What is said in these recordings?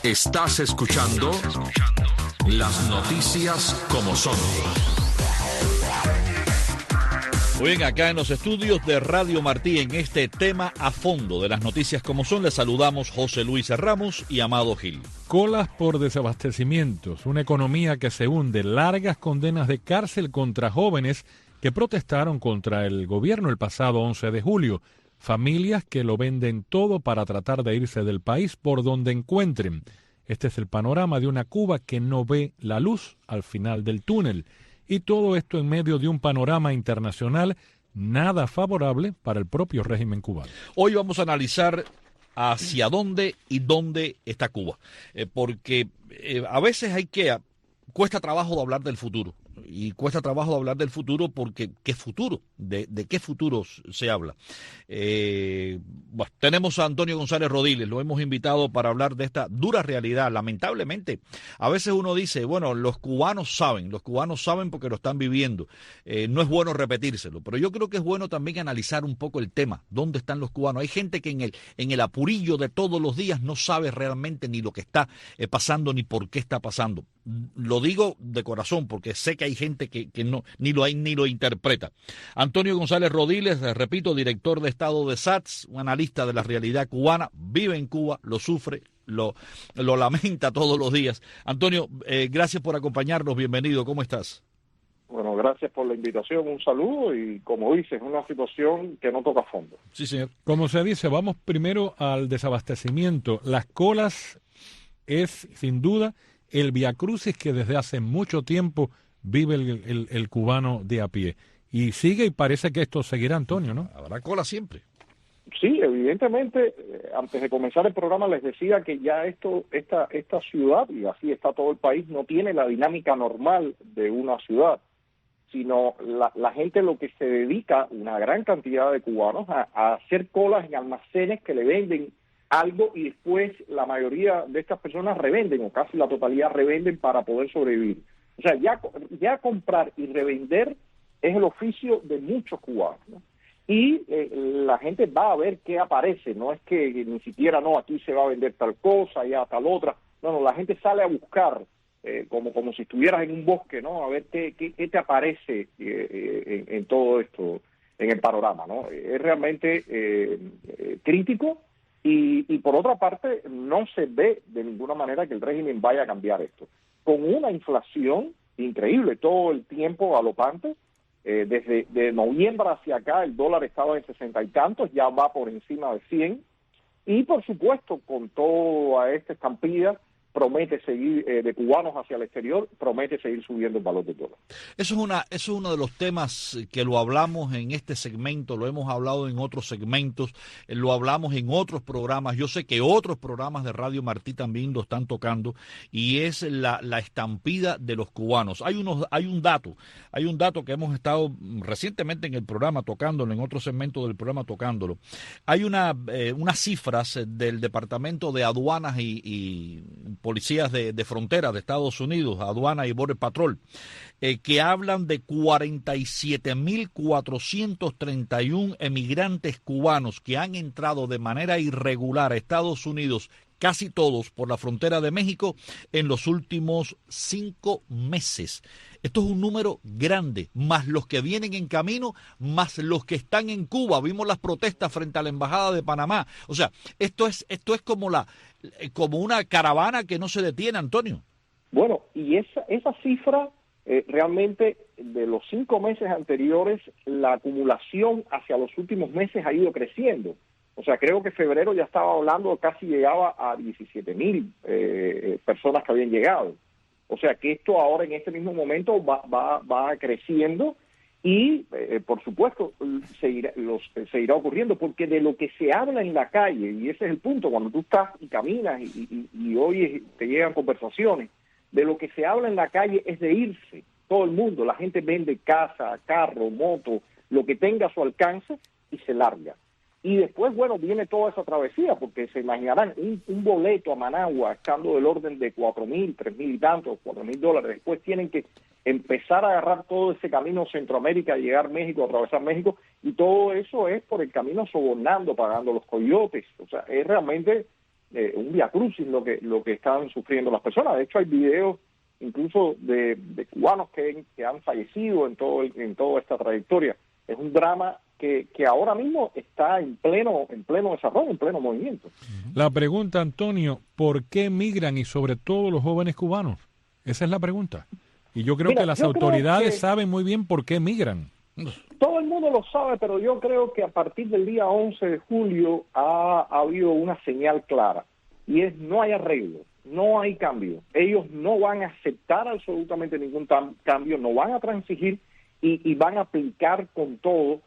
Estás escuchando las noticias como son. Muy bien, acá en los estudios de Radio Martí, en este tema a fondo de las noticias como son, les saludamos José Luis Ramos y Amado Gil. Colas por desabastecimientos, una economía que se hunde, largas condenas de cárcel contra jóvenes que protestaron contra el gobierno el pasado 11 de julio, familias que lo venden todo para tratar de irse del país por donde encuentren. Este es el panorama de una Cuba que no ve la luz al final del túnel. Y todo esto en medio de un panorama internacional nada favorable para el propio régimen cubano. Hoy vamos a analizar hacia dónde y dónde está Cuba, porque a veces cuesta trabajo hablar del futuro. Y cuesta trabajo hablar del futuro porque ¿qué futuro? ¿De qué futuros se habla? Bueno, tenemos a Antonio González Rodiles, lo hemos invitado para hablar de esta dura realidad. Lamentablemente, a veces uno dice, bueno, los cubanos saben porque lo están viviendo. No es bueno repetírselo, pero yo creo que es bueno también analizar un poco el tema. ¿Dónde están los cubanos? Hay gente que en el apurillo de todos los días no sabe realmente ni lo que está pasando ni por qué está pasando. Lo digo de corazón porque sé que hay gente que no ni lo interpreta. Antonio González Rodiles, repito, director de Estado de SATS, un analista de la realidad cubana, vive en Cuba, lo sufre, lo lamenta todos los días. Antonio, gracias por acompañarnos, bienvenido, ¿cómo estás? Bueno, gracias por la invitación, un saludo y como dices, es una situación que no toca fondo. Sí, señor. Como se dice, vamos primero al desabastecimiento. Las colas es sin duda el viacrucis que desde hace mucho tiempo vive el cubano de a pie. Y sigue y parece que esto seguirá, Antonio, ¿no? Habrá cola siempre. Sí, evidentemente, antes de comenzar el programa les decía que ya esta ciudad, y así está todo el país, no tiene la dinámica normal de una ciudad, sino la gente lo que se dedica, una gran cantidad de cubanos, a hacer colas en almacenes que le venden algo y después la mayoría de estas personas revenden, o casi la totalidad revenden para poder sobrevivir. O sea, ya comprar y revender es el oficio de muchos cubanos, ¿no? Y la gente va a ver qué aparece, no es que ni siquiera, no, aquí se va a vender tal cosa, ya tal otra, no, la gente sale a buscar, como si estuvieras en un bosque, ¿no? A ver qué te aparece en todo esto, en el panorama, ¿no? Es realmente crítico. Y por otra parte, no se ve de ninguna manera que el régimen vaya a cambiar esto. Con una inflación increíble todo el tiempo galopante, desde de noviembre hacia acá el dólar estaba en 60 y tantos, ya va por encima de 100, y por supuesto con toda esta estampida promete seguir, de cubanos hacia el exterior, promete seguir subiendo el valor del dólar. Eso es uno de los temas que lo hablamos en este segmento, lo hemos hablado en otros segmentos, lo hablamos en otros programas. Yo sé que otros programas de Radio Martí también lo están tocando, y es la estampida de los cubanos. Hay un dato que hemos estado recientemente en el programa tocándolo, en otro segmento del programa tocándolo. Hay unas cifras del Departamento de Aduanas y policías de frontera de Estados Unidos, aduana y border patrol, que hablan de 47.431 emigrantes cubanos que han entrado de manera irregular a Estados Unidos, casi todos por la frontera de México, en los últimos 5 meses. Esto es un número grande, más los que vienen en camino, más los que están en Cuba. Vimos las protestas frente a la Embajada de Panamá. O sea, esto es como una caravana que no se detiene, Antonio. Bueno, y esa cifra, realmente de los 5 meses anteriores, la acumulación hacia los últimos meses ha ido creciendo. O sea, creo que febrero ya estaba hablando, casi llegaba a 17,000 personas que habían llegado. O sea, que esto ahora en este mismo momento va creciendo y, por supuesto, se irá ocurriendo, porque de lo que se habla en la calle, y ese es el punto, cuando tú estás y caminas y oyes, te llegan conversaciones, de lo que se habla en la calle es de irse, todo el mundo, la gente vende casa, carro, moto, lo que tenga a su alcance y se larga. Y después, bueno, viene toda esa travesía, porque se imaginarán un boleto a Managua estando del orden de 4,000, 3,000 y tantos, $4,000. Después tienen que empezar a agarrar todo ese camino Centroamérica, llegar a México, atravesar México, y todo eso es por el camino sobornando, pagando los coyotes. O sea, es realmente un viacrucis lo que están sufriendo las personas. De hecho, hay videos incluso de cubanos que han fallecido en toda esta trayectoria. Es un drama que ahora mismo está en pleno desarrollo, en pleno movimiento. La pregunta, Antonio, ¿por qué migran y sobre todo los jóvenes cubanos? Esa es la pregunta. Y yo creo que las autoridades saben muy bien por qué migran. Todo el mundo lo sabe, pero yo creo que a partir del día 11 de julio ha habido una señal clara, y es: no hay arreglo, no hay cambio. Ellos no van a aceptar absolutamente ningún cambio, no van a transigir y van a aplicar con todo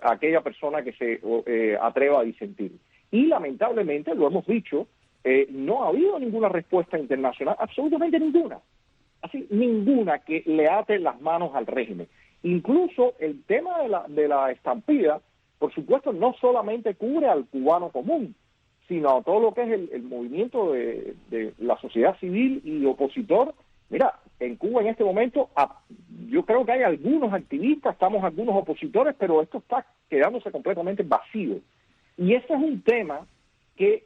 aquella persona que se atreva a disentir. Y lamentablemente, lo hemos dicho, no ha habido ninguna respuesta internacional, absolutamente ninguna. Así, ninguna que le ate las manos al régimen. Incluso el tema de la estampida, por supuesto, no solamente cubre al cubano común, sino a todo lo que es el movimiento de la sociedad civil y opositor. Mira, en Cuba en este momento yo creo que hay algunos activistas, estamos algunos opositores, pero esto está quedándose completamente vacío. Y ese es un tema que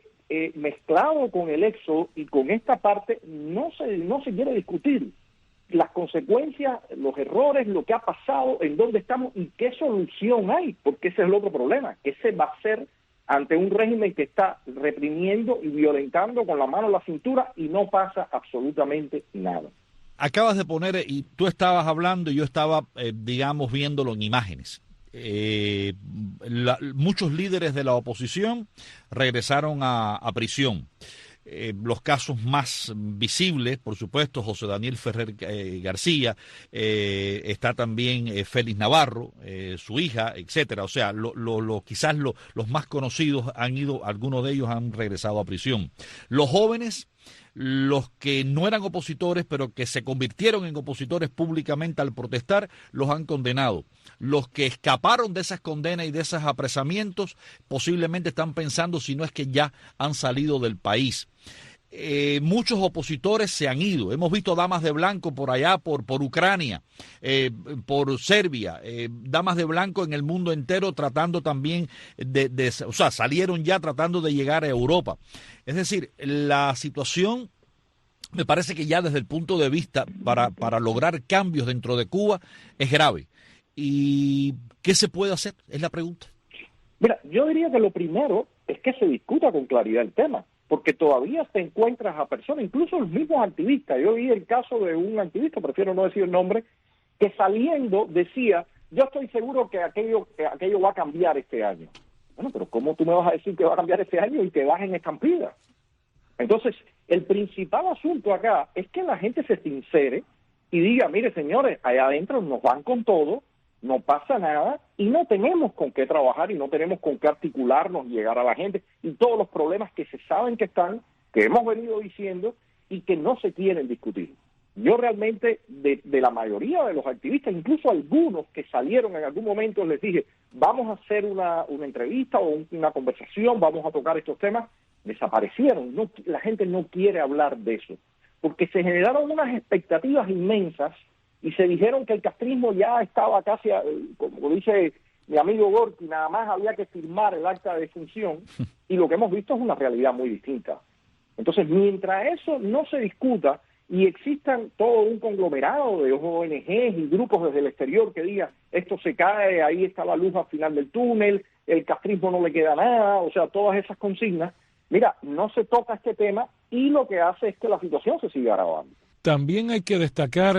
mezclado con el éxodo y con esta parte no se quiere discutir. Las consecuencias, los errores, lo que ha pasado, en dónde estamos y qué solución hay, porque ese es el otro problema. ¿Qué se va a hacer ante un régimen que está reprimiendo y violentando con la mano en la cintura y no pasa absolutamente nada? Acabas de poner, y tú estabas hablando y yo estaba, digamos, viéndolo en imágenes. Muchos líderes de la oposición regresaron a prisión. Los casos más visibles, por supuesto, José Daniel Ferrer García, está también Félix Navarro, su hija, etcétera. O sea, quizás los más conocidos algunos de ellos han regresado a prisión. Los jóvenes, los que no eran opositores, pero que se convirtieron en opositores públicamente al protestar, los han condenado. Los que escaparon de esas condenas y de esos apresamientos posiblemente están pensando si no es que ya han salido del país. Muchos opositores se han ido. Hemos visto damas de blanco por allá, por Ucrania, por Serbia, damas de blanco en el mundo entero tratando también o sea, salieron ya tratando de llegar a Europa. Es decir, la situación me parece que ya desde el punto de vista para lograr cambios dentro de Cuba es grave. ¿Y qué se puede hacer? Es la pregunta. Mira, yo diría que lo primero es que se discuta con claridad el tema, porque todavía te encuentras a personas, incluso los mismos activistas. Yo vi el caso de un activista, prefiero no decir el nombre, que saliendo decía: yo estoy seguro que aquello va a cambiar este año. Bueno, pero ¿cómo tú me vas a decir que va a cambiar este año y que vas en estampida? Entonces, el principal asunto acá es que la gente se sincere y diga: mire, señores, allá adentro nos van con todo, no pasa nada y no tenemos con qué trabajar y no tenemos con qué articularnos y llegar a la gente, y todos los problemas que se saben que están, que hemos venido diciendo y que no se quieren discutir. Yo realmente, de la mayoría de los activistas, incluso algunos que salieron en algún momento, les dije: vamos a hacer una entrevista o una conversación, vamos a tocar estos temas. Desaparecieron. No, la gente no quiere hablar de eso, porque se generaron unas expectativas inmensas y se dijeron que el castrismo ya estaba casi, como dice mi amigo Gorky, nada más había que firmar el acta de defunción, y lo que hemos visto es una realidad muy distinta. Entonces, mientras eso no se discuta y existan todo un conglomerado de ONGs y grupos desde el exterior que digan: esto se cae, ahí está la luz al final del túnel, el castrismo no le queda nada, o sea, todas esas consignas, mira, no se toca este tema y lo que hace es que la situación se siga agravando. También hay que destacar,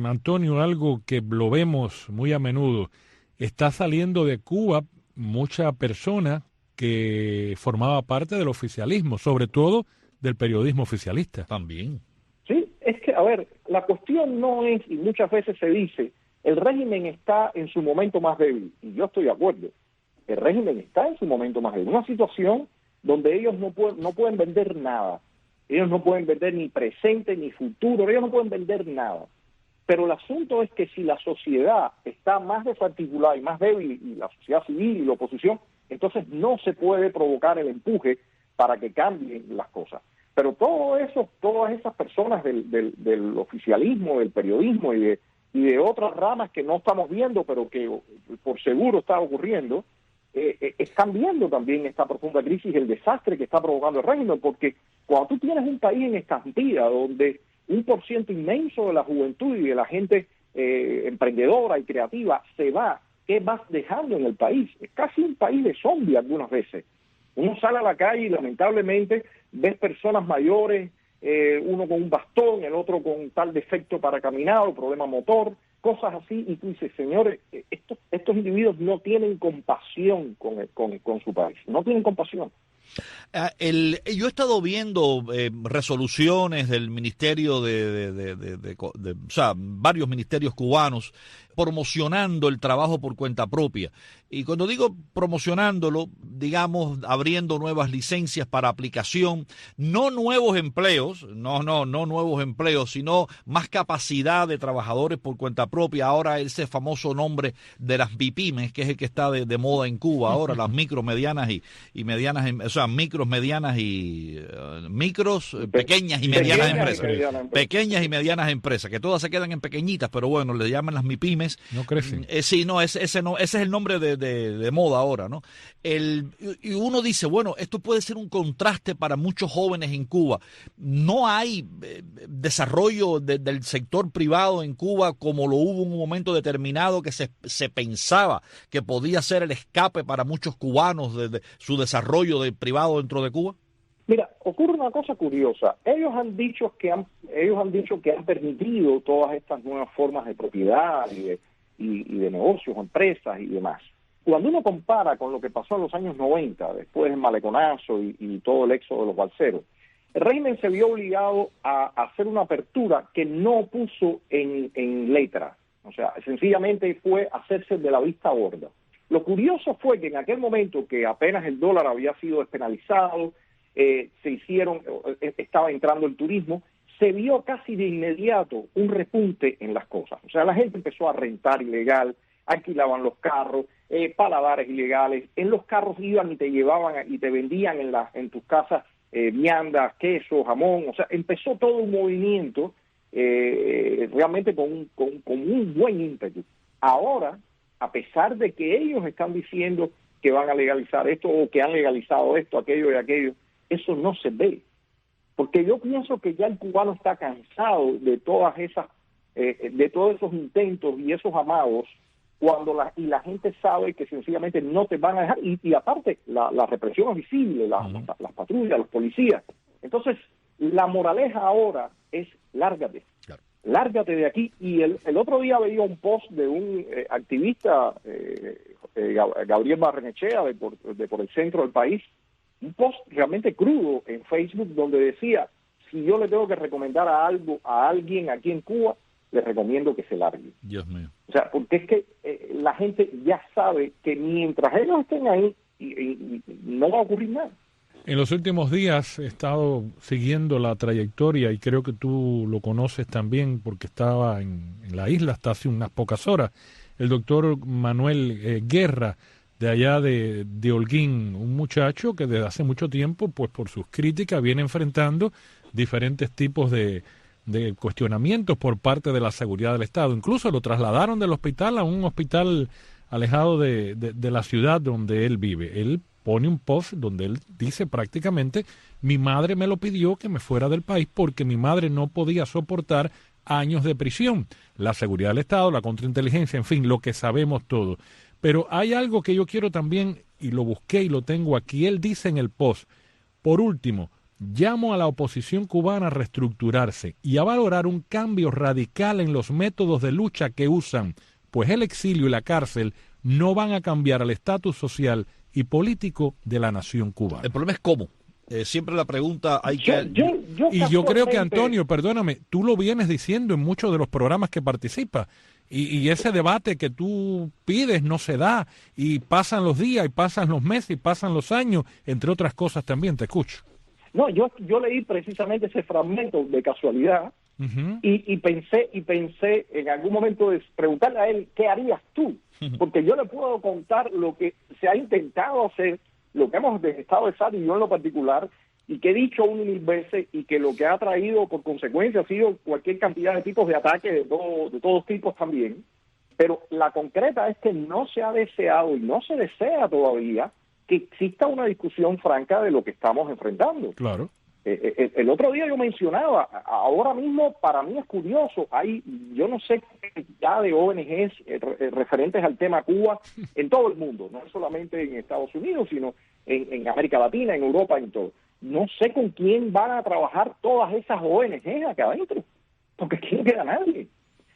Antonio, algo que lo vemos muy a menudo. Está saliendo de Cuba mucha persona que formaba parte del oficialismo, sobre todo del periodismo oficialista. También. Sí, es que, a ver, la cuestión no es, y muchas veces se dice, el régimen está en su momento más débil, y yo estoy de acuerdo. El régimen está en su momento más débil. Una situación donde ellos no pueden vender nada. Ellos no pueden vender ni presente ni futuro, ellos no pueden vender nada. Pero el asunto es que si la sociedad está más desarticulada y más débil, y la sociedad civil y la oposición, entonces no se puede provocar el empuje para que cambien las cosas. Pero todas esas personas del oficialismo, del periodismo y de otras ramas que no estamos viendo, pero que por seguro está ocurriendo, están viendo también esta profunda crisis, el desastre que está provocando el régimen, porque cuando tú tienes un país en estampida, donde un % inmenso de la juventud y de la gente emprendedora y creativa se va, ¿qué vas dejando en el país? Es casi un país de zombies algunas veces. Uno sale a la calle y lamentablemente ves personas mayores, uno con un bastón, el otro con tal defecto para caminar o problema motor, cosas así, y tú dices, señores, estos individuos no tienen compasión con su país, no tienen compasión. Yo he estado viendo resoluciones del ministerio o sea, varios ministerios cubanos promocionando el trabajo por cuenta propia. Y cuando digo promocionándolo, digamos, abriendo nuevas licencias para aplicación, no nuevos empleos, no nuevos empleos, sino más capacidad de trabajadores por cuenta propia. Ahora ese famoso nombre de las MIPYMES, que es el que está de moda en Cuba ahora, las micro, medianas y medianas, o sea, micros, medianas y pequeñas y medianas empresas. Pequeñas y medianas empresas, que todas se quedan en pequeñitas, pero bueno, le llaman las MIPYMES. No crecen. Sí, no, ese es el nombre de moda ahora, ¿no? Y uno dice, bueno, esto puede ser un contraste para muchos jóvenes en Cuba. No hay desarrollo del sector privado en Cuba como lo hubo en un momento determinado que se pensaba que podía ser el escape para muchos cubanos de su desarrollo privado dentro de Cuba. Mira, ocurre una cosa curiosa. Ellos han dicho que han permitido todas estas nuevas formas de propiedad y de negocios, empresas y demás. Cuando uno compara con lo que pasó en los años 90, después del maleconazo y todo el éxodo de los balseros, el régimen se vio obligado a hacer una apertura que no puso en letra. O sea, sencillamente fue hacerse de la vista gorda. Lo curioso fue que en aquel momento que apenas el dólar había sido despenalizado, estaba entrando el turismo, se vio casi de inmediato un repunte en las cosas. O sea, la gente empezó a rentar ilegal, alquilaban los carros, paladares ilegales, en los carros iban y te llevaban y te vendían en tus casas viandas, queso, jamón. O sea, empezó todo un movimiento realmente con un buen ímpetu. Ahora, a pesar de que ellos están diciendo que van a legalizar esto o que han legalizado esto, aquello y aquello, eso no se ve, porque yo pienso que ya el cubano está cansado de todas esas, de todos esos intentos y esos amados, cuando la gente sabe que sencillamente no te van a dejar, y aparte la represión es visible, las patrullas, los policías. Entonces, la moraleja ahora es lárgate, claro. Lárgate de aquí. Y el otro día veía un post de un activista, Gabriel Barrenechea, de por el centro del país, un post realmente crudo en Facebook donde decía, si yo le tengo que recomendar a alguien aquí en Cuba, le recomiendo que se largue. Dios mío. O sea, porque es que la gente ya sabe que mientras ellos estén ahí, no va a ocurrir nada. En los últimos días he estado siguiendo la trayectoria y creo que tú lo conoces también porque estaba en la isla hasta hace unas pocas horas. El doctor Manuel Guerra, de allá de Holguín, un muchacho que desde hace mucho tiempo, pues por sus críticas, viene enfrentando diferentes tipos de cuestionamientos por parte de la seguridad del Estado. Incluso lo trasladaron del hospital a un hospital alejado de la ciudad donde él vive. Él pone un post donde él dice prácticamente, mi madre me lo pidió que me fuera del país porque mi madre no podía soportar años de prisión. La seguridad del Estado, la contrainteligencia, en fin, lo que sabemos todo. Pero hay algo que yo quiero también, y lo busqué y lo tengo aquí, él dice en el post, por último, llamo a la oposición cubana a reestructurarse y a valorar un cambio radical en los métodos de lucha que usan, pues el exilio y la cárcel no van a cambiar el estatus social y político de la nación cubana. El problema es cómo. Siempre la pregunta hay que... Yo creo que, Antonio, perdóname, tú lo vienes diciendo en muchos de los programas que participas. Y ese debate que tú pides no se da, y pasan los días, y pasan los meses, y pasan los años, entre otras cosas también, te escucho. No, yo leí precisamente ese fragmento de casualidad, y pensé en algún momento de preguntarle a él, ¿qué harías tú? Porque yo le puedo contar lo que se ha intentado hacer, lo que hemos estado de SAT y yo en lo particular, y que he dicho 1,000 veces, y que lo que ha traído por consecuencia ha sido cualquier cantidad de tipos de ataques de todos tipos también. Pero la concreta es que no se ha deseado y no se desea todavía que exista una discusión franca de lo que estamos enfrentando. Claro. El otro día yo mencionaba, ahora mismo para mí es curioso, hay yo no sé qué cantidad de ONGs referentes al tema Cuba en todo el mundo, no solamente en Estados Unidos, sino en América Latina, en Europa, en todo. No sé con quién van a trabajar todas esas ONGs acá adentro, porque aquí no queda nadie.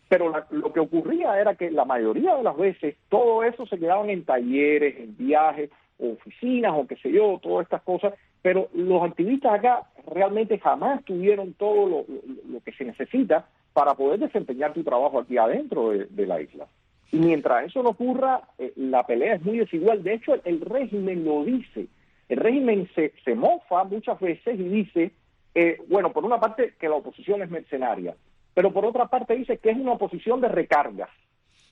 Pero lo que ocurría era que la mayoría de las veces todo eso se quedaban en talleres, en viajes, oficinas o qué sé yo, todas estas cosas, pero los activistas acá realmente jamás tuvieron todo lo que se necesita para poder desempeñar tu trabajo aquí adentro de la isla. Y mientras eso no ocurra, la pelea es muy desigual. De hecho, el régimen lo dice. El régimen se mofa muchas veces y dice, bueno, por una parte que la oposición es mercenaria, pero por otra parte dice que es una oposición de recargas.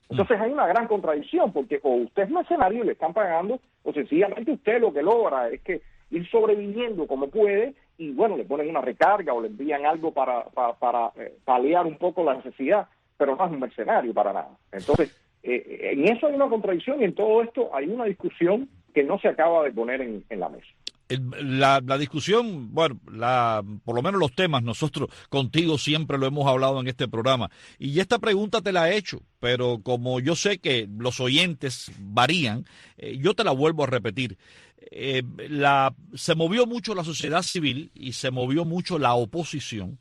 Entonces hay una gran contradicción, porque o usted es mercenario y le están pagando, o sencillamente usted lo que logra es que ir sobreviviendo como puede, y bueno, le ponen una recarga o le envían algo para paliar un poco la necesidad, pero no es un mercenario para nada. Entonces, en eso hay una contradicción, y en todo esto hay una discusión que no se acaba de poner en la mesa. La discusión, bueno, por lo menos los temas, nosotros contigo siempre lo hemos hablado en este programa. Y esta pregunta te la he hecho, pero como yo sé que los oyentes varían, yo te la vuelvo a repetir. Se movió mucho la sociedad civil y se movió mucho la oposición,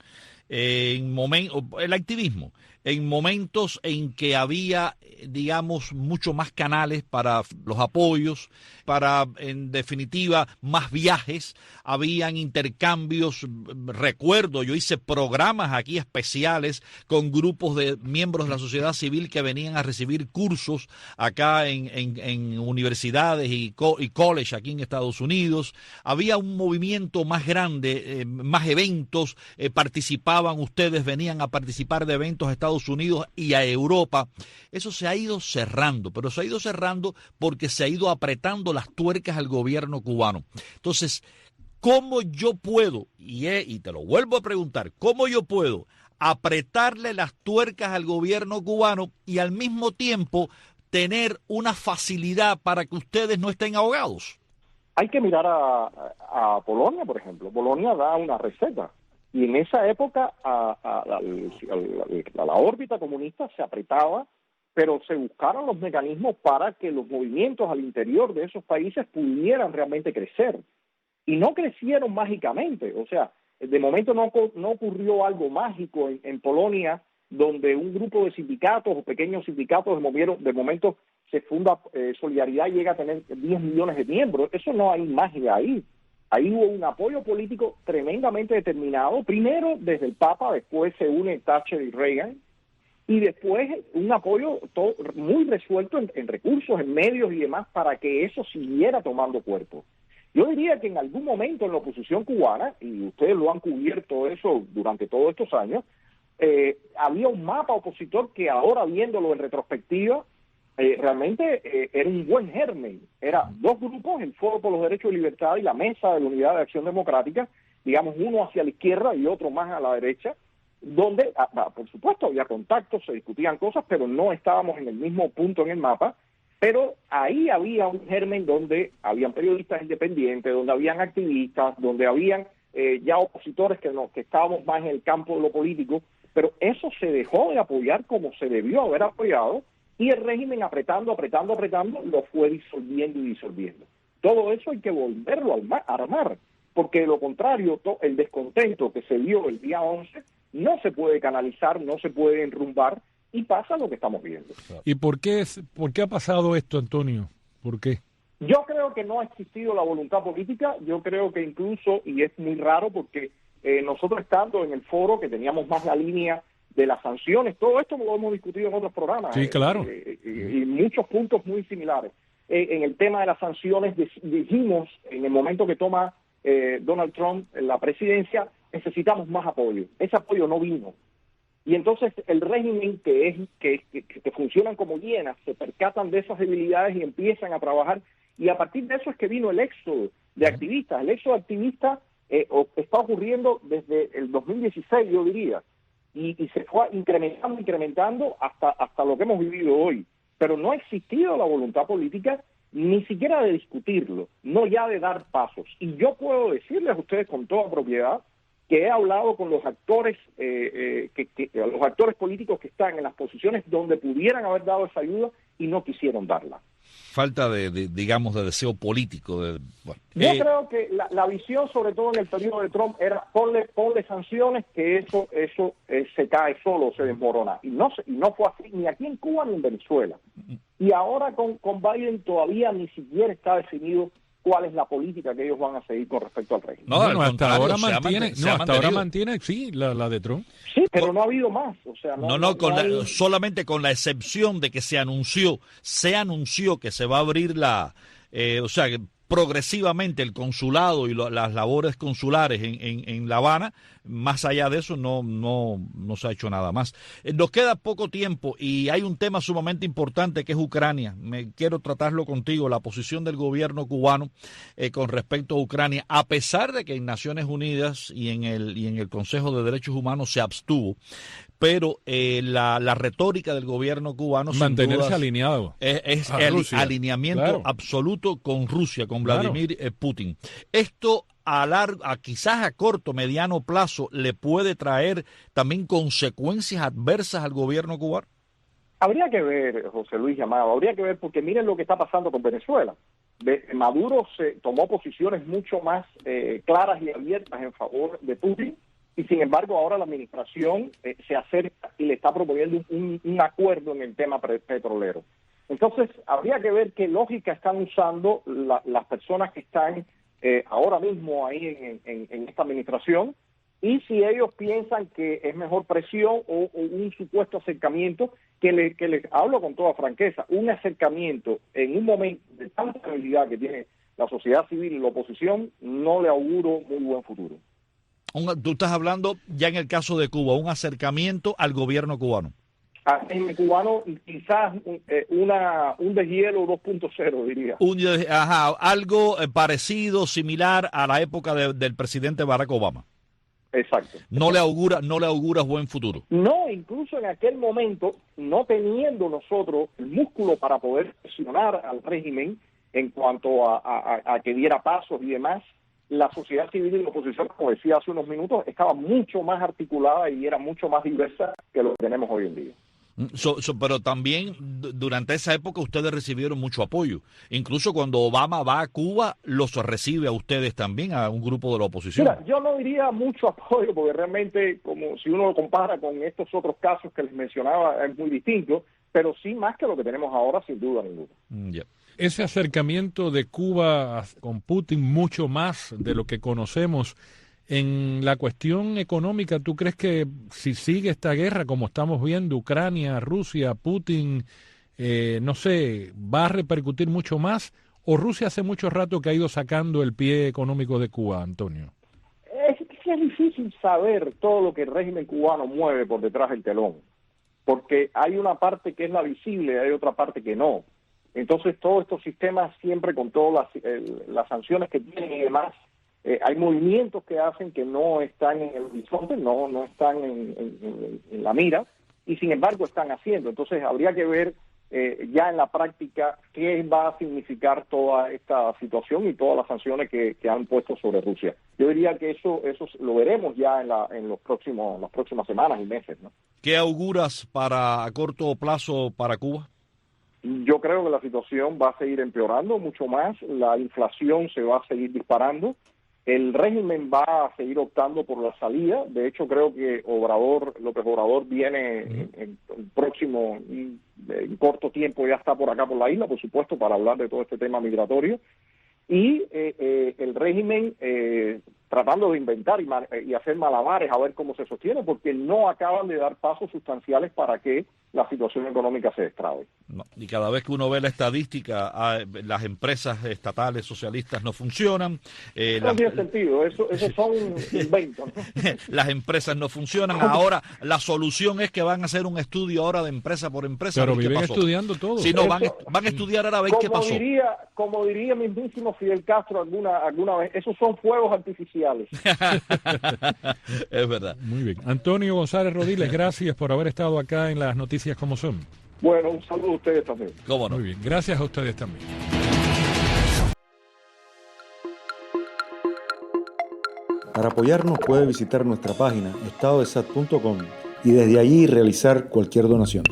el activismo, en momentos en que había, digamos, mucho más canales para los apoyos, para, en definitiva, más viajes, habían intercambios. Recuerdo, yo hice programas aquí especiales con grupos de miembros de la sociedad civil que venían a recibir cursos acá en universidades y college aquí en Estados Unidos. Había un movimiento más grande, más eventos, participaban ustedes, venían a participar de eventos a Estados Unidos y a Europa. Eso se ha ido cerrando, pero se ha ido cerrando porque se ha ido apretando las tuercas al gobierno cubano. Entonces, ¿cómo yo puedo, y te lo vuelvo a preguntar, cómo yo puedo apretarle las tuercas al gobierno cubano y al mismo tiempo tener una facilidad para que ustedes no estén ahogados? Hay que mirar a Polonia, por ejemplo. Polonia da una receta. Y en esa época a la órbita comunista se apretaba, pero se buscaron los mecanismos para que los movimientos al interior de esos países pudieran realmente crecer. Y no crecieron mágicamente. O sea, de momento no ocurrió algo mágico en Polonia, donde un grupo de sindicatos o pequeños sindicatos de momento se funda Solidaridad y llega a tener 10 millones de miembros. Eso no hay magia ahí. Ahí hubo un apoyo político tremendamente determinado, primero desde el Papa, después se une Thatcher y Reagan, y después un apoyo muy resuelto en recursos, en medios y demás, para que eso siguiera tomando cuerpo. Yo diría que en algún momento en la oposición cubana, y ustedes lo han cubierto eso durante todos estos años, había un mapa opositor que ahora, viéndolo en retrospectiva, realmente era un buen germen. Era dos grupos, el Foro por los Derechos y Libertad y la Mesa de la Unidad de Acción Democrática, digamos uno hacia la izquierda y otro más a la derecha, donde, por supuesto, había contactos, se discutían cosas, pero no estábamos en el mismo punto en el mapa. Pero ahí había un germen donde habían periodistas independientes, donde habían activistas, donde habían ya opositores que estábamos más en el campo de lo político, pero eso se dejó de apoyar como se debió haber apoyado, y el régimen apretando, lo fue disolviendo. Todo eso hay que volverlo a armar, porque de lo contrario, el descontento que se dio el día 11 no se puede canalizar, no se puede enrumbar, y pasa lo que estamos viendo. ¿Y por qué ha pasado esto, Antonio? ¿Por qué? Yo creo que no ha existido la voluntad política. Yo creo que incluso, y es muy raro porque nosotros estando en el foro, que teníamos más la línea de las sanciones, todo esto lo hemos discutido en otros programas. Sí, claro. Y muchos puntos muy similares. En el tema de las sanciones dijimos, en el momento que toma Donald Trump la presidencia, necesitamos más apoyo. Ese apoyo no vino. Y entonces el régimen que funcionan como hienas se percatan de esas debilidades y empiezan a trabajar, y a partir de eso es que vino el éxodo de activistas. El éxodo de activistas está ocurriendo desde el 2016, yo diría, y se fue incrementando hasta lo que hemos vivido hoy. Pero no ha existido la voluntad política ni siquiera de discutirlo, no ya de dar pasos. Y yo puedo decirles a ustedes con toda propiedad que he hablado con los actores, los actores políticos que están en las posiciones donde pudieran haber dado esa ayuda y no quisieron darla. Falta digamos, de deseo político. Yo creo que la visión, sobre todo en el periodo de Trump, era ponle sanciones, que eso se cae solo, se desmorona. Y no fue así ni aquí en Cuba ni en Venezuela. Y ahora con Biden todavía ni siquiera está definido cuál es la política que ellos van a seguir con respecto al régimen. No, bueno, hasta ahora mantiene, sí, la de Trump. Sí, pero no ha habido más. O sea, solamente con la excepción de que se anunció que se va a abrir progresivamente el consulado y las labores consulares en La Habana. Más allá de eso no se ha hecho nada más. Nos queda poco tiempo y hay un tema sumamente importante que es Ucrania. Quiero tratarlo contigo, la posición del gobierno cubano con respecto a Ucrania, a pesar de que en Naciones Unidas y en el Consejo de Derechos Humanos se abstuvo. Pero la retórica del gobierno cubano mantenerse alineado es el alineamiento absoluto con Rusia, con Vladimir Putin. Esto quizás a corto, mediano plazo, le puede traer también consecuencias adversas al gobierno cubano. Habría que ver, José Luis Amado, habría que ver, porque miren lo que está pasando con Venezuela. Maduro se tomó posiciones mucho más claras y abiertas en favor de Putin. Y sin embargo ahora la administración se acerca y le está proponiendo un acuerdo en el tema petrolero. Entonces habría que ver qué lógica están usando las personas que están ahora mismo ahí en esta administración, y si ellos piensan que es mejor presión o un supuesto acercamiento, que les hablo con toda franqueza, un acercamiento en un momento de tanta habilidad que tiene la sociedad civil y la oposición, no le auguro muy buen futuro. Tú estás hablando ya en el caso de Cuba, un acercamiento al gobierno cubano. En el cubano quizás un deshielo 2.0, diría. Algo parecido, similar a la época del presidente Barack Obama. Exacto. No le auguras buen futuro. No, incluso en aquel momento, no teniendo nosotros el músculo para poder presionar al régimen en cuanto a que diera pasos y demás, la sociedad civil y la oposición, como decía hace unos minutos, estaba mucho más articulada y era mucho más diversa que lo que tenemos hoy en día. Pero también durante esa época ustedes recibieron mucho apoyo. Incluso cuando Obama va a Cuba, los recibe a ustedes también, a un grupo de la oposición. Mira, yo no diría mucho apoyo, porque realmente, como si uno lo compara con estos otros casos que les mencionaba, es muy distinto, pero sí más que lo que tenemos ahora, sin duda ninguna. Yeah. Ese acercamiento de Cuba con Putin, mucho más de lo que conocemos. En la cuestión económica, ¿tú crees que si sigue esta guerra, como estamos viendo, Ucrania, Rusia, Putin, no sé, va a repercutir mucho más? ¿O Rusia hace mucho rato que ha ido sacando el pie económico de Cuba, Antonio? Es difícil saber todo lo que el régimen cubano mueve por detrás del telón, porque hay una parte que es la visible y hay otra parte que no. Entonces, todos estos sistemas, siempre con todas las sanciones que tienen y demás, hay movimientos que hacen que no están en el horizonte, no están en la mira, y sin embargo están haciendo. Entonces, habría que ver ya en la práctica qué va a significar toda esta situación y todas las sanciones que han puesto sobre Rusia. Yo diría que eso lo veremos ya en las próximas semanas y meses, ¿no? ¿Qué auguras a corto plazo para Cuba? Yo creo que la situación va a seguir empeorando mucho más, la inflación se va a seguir disparando, el régimen va a seguir optando por la salida. De hecho, creo que López Obrador viene en próximo, en corto tiempo ya está por acá por la isla, por supuesto, para hablar de todo este tema migratorio, y el régimen tratando de inventar y hacer malabares a ver cómo se sostiene, porque no acaban de dar pasos sustanciales para que la situación económica se destrabe. No, y cada vez que uno ve la estadística, las empresas estatales socialistas no funcionan. No tiene sentido, eso son inventos, ¿no? Las empresas no funcionan. Ahora la solución es que van a hacer un estudio ahora de empresa por empresa. Pero viven estudiando todo. Sí, no, van a estudiar ahora a ver qué pasó. Como diría mismísimo Fidel Castro alguna vez, esos son fuegos artificiales artificiales. Es verdad. Muy bien. Antonio González Rodiles, gracias por haber estado acá en Las Noticias Como Son. Bueno, un saludo a ustedes también. ¿Cómo no? Muy bien, gracias a ustedes también. Para apoyarnos puede visitar nuestra página estadodesat.com y desde allí realizar cualquier donación.